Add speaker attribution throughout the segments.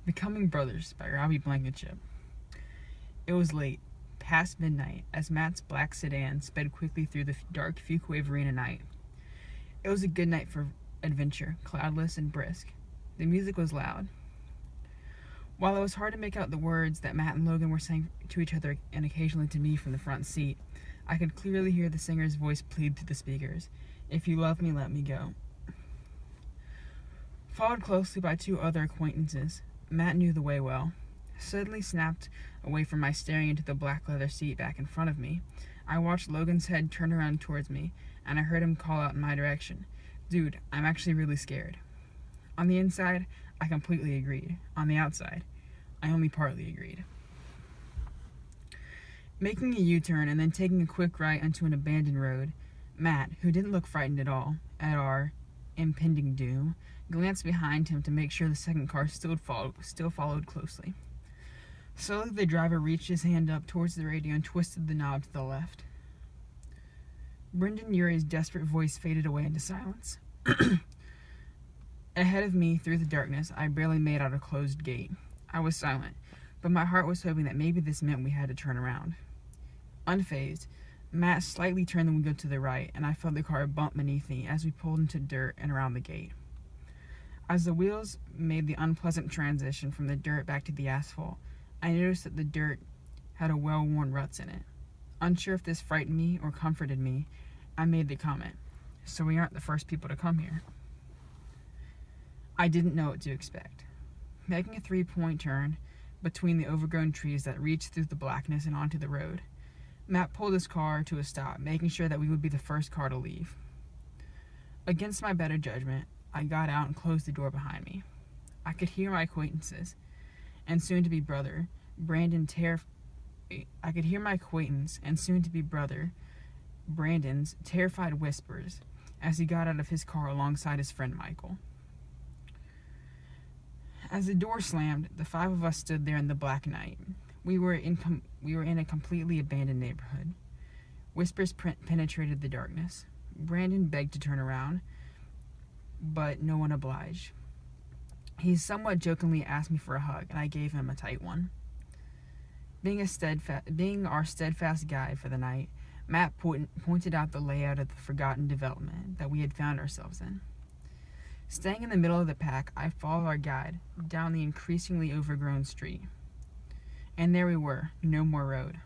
Speaker 1: Becoming Brothers by Robbie Blankenship. It was late, past midnight, as Matt's black sedan sped quickly through the dark Fuquay Arena night. It was a good night for adventure, cloudless and brisk. The music was loud. While it was hard to make out the words that Matt and Logan were saying to each other and occasionally to me from the front seat, I could clearly hear the singer's voice plead through the speakers, "If you love me, let me go." Followed closely by two other acquaintances, Matt knew the way well. Suddenly snapped away from my staring into the black leather seat back in front of me, I watched Logan's head turn around towards me, and I heard him call out in my direction, "Dude, I'm actually really scared." On the inside, I completely agreed. On the outside, I only partly agreed. Making a U-turn and then taking a quick right onto an abandoned road, Matt, who didn't look frightened at all at our impending doom, glanced behind him to make sure the second car still followed closely. Slowly, the driver reached his hand up towards the radio and twisted the knob to the left. Brendan Urie's desperate voice faded away into silence. Ahead of me, through the darkness, I barely made out a closed gate. I was silent, but my heart was hoping that maybe this meant we had to turn around. Unfazed, Matt slightly turned the window to the right, and I felt the car bump beneath me as we pulled into dirt and around the gate. As the wheels made the unpleasant transition from the dirt back to the asphalt, I noticed that the dirt had a well-worn ruts in it. Unsure if this frightened me or comforted me, I made the comment, "So we aren't the first people to come here." I didn't know what to expect. Making a three-point turn between the overgrown trees that reached through the blackness and onto the road, Matt pulled his car to a stop, making sure that we would be the first car to leave. Against my better judgment, I got out and closed the door behind me. I could hear my acquaintances and soon-to-be brother, Brandon's terrified whispers as he got out of his car alongside his friend Michael. As the door slammed, the five of us stood there in the black night. We were in a completely abandoned neighborhood. Whispers penetrated the darkness. Brandon begged to turn around, but no one obliged. He somewhat jokingly asked me for a hug, and I gave him a tight one. Being our steadfast guide for the night, Matt pointed out the layout of the forgotten development that we had found ourselves in. Staying in the middle of the pack, I followed our guide down the increasingly overgrown street. And there we were, no more road.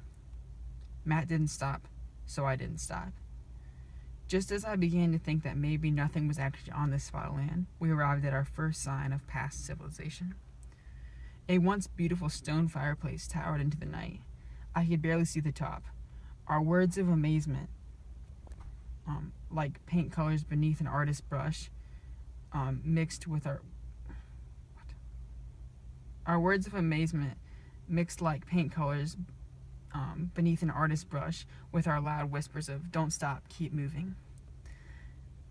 Speaker 1: Matt didn't stop, so I didn't stop. Just as I began to think that maybe nothing was actually on this spot of land, we arrived at our first sign of past civilization. A once beautiful stone fireplace towered into the night. I could barely see the top. Our words of amazement, like paint colors beneath an artist's brush, mixed like paint colors beneath an artist's brush with our loud whispers of "Don't stop, keep moving."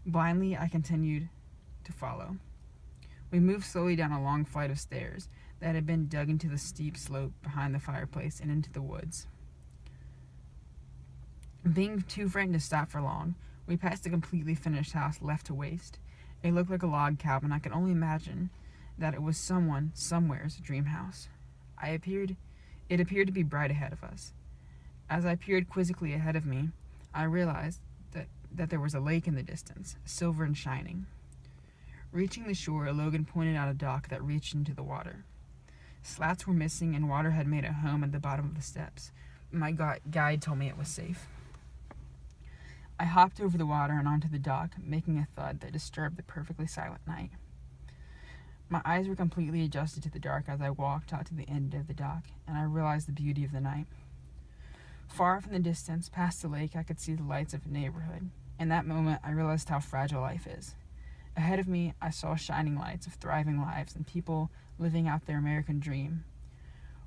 Speaker 1: Blindly, I continued to follow. We moved slowly down a long flight of stairs that had been dug into the steep slope behind the fireplace and into the woods. Being too frightened to stop for long, we passed a completely finished house left to waste. It looked like a log cabin. I could only imagine that it was somewhere's dream house. It appeared to be bright ahead of us. As I peered quizzically ahead of me, I realized that there was a lake in the distance, silver and shining. Reaching the shore, Logan pointed out a dock that reached into the water. Slats were missing and water had made a home at the bottom of the steps. My guide told me it was safe. I hopped over the water and onto the dock, making a thud that disturbed the perfectly silent night. My eyes were completely adjusted to the dark as I walked out to the end of the dock, and I realized the beauty of the night. Far off in the distance, past the lake, I could see the lights of a neighborhood. In that moment, I realized how fragile life is. Ahead of me, I saw shining lights of thriving lives and people living out their American dream,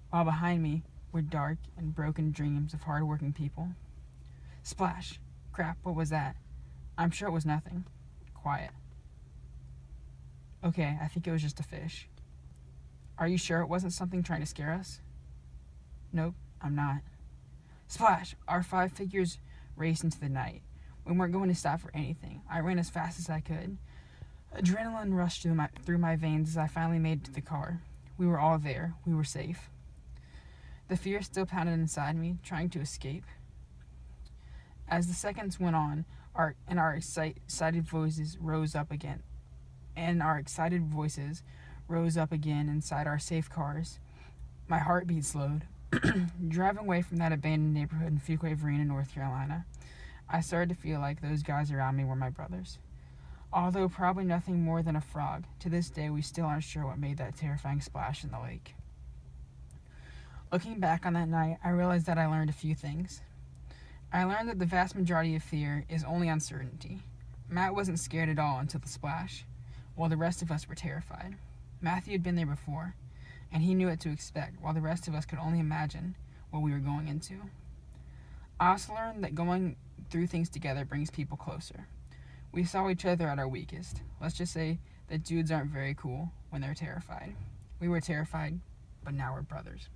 Speaker 1: while behind me were dark and broken dreams of hard-working people. Splash! Crap, what was that? I'm sure it was nothing. Quiet. Okay, I think it was just a fish. Are you sure it wasn't something trying to scare us? Nope, I'm not. Splash! Our 5 figures raced into the night. We weren't going to stop for anything. I ran as fast as I could. Adrenaline rushed through my veins as I finally made it to the car. We were all there. We were safe. The fear still pounded inside me, trying to escape. As the seconds went on, our excited voices rose up again. Inside our safe cars. My heartbeat slowed. Driving away from that abandoned neighborhood in Fuquay-Varina, North Carolina, I started to feel like those guys around me were my brothers. Although probably nothing more than a frog, to this day we still aren't sure what made that terrifying splash in the lake. Looking back on that night, I realized that I learned a few things. I learned that the vast majority of fear is only uncertainty. Matt wasn't scared at all until the splash, while the rest of us were terrified. Matthew had been there before, and he knew what to expect, while the rest of us could only imagine what we were going into. I also learned that going through things together brings people closer. We saw each other at our weakest. Let's just say that dudes aren't very cool when they're terrified. We were terrified, but now we're brothers.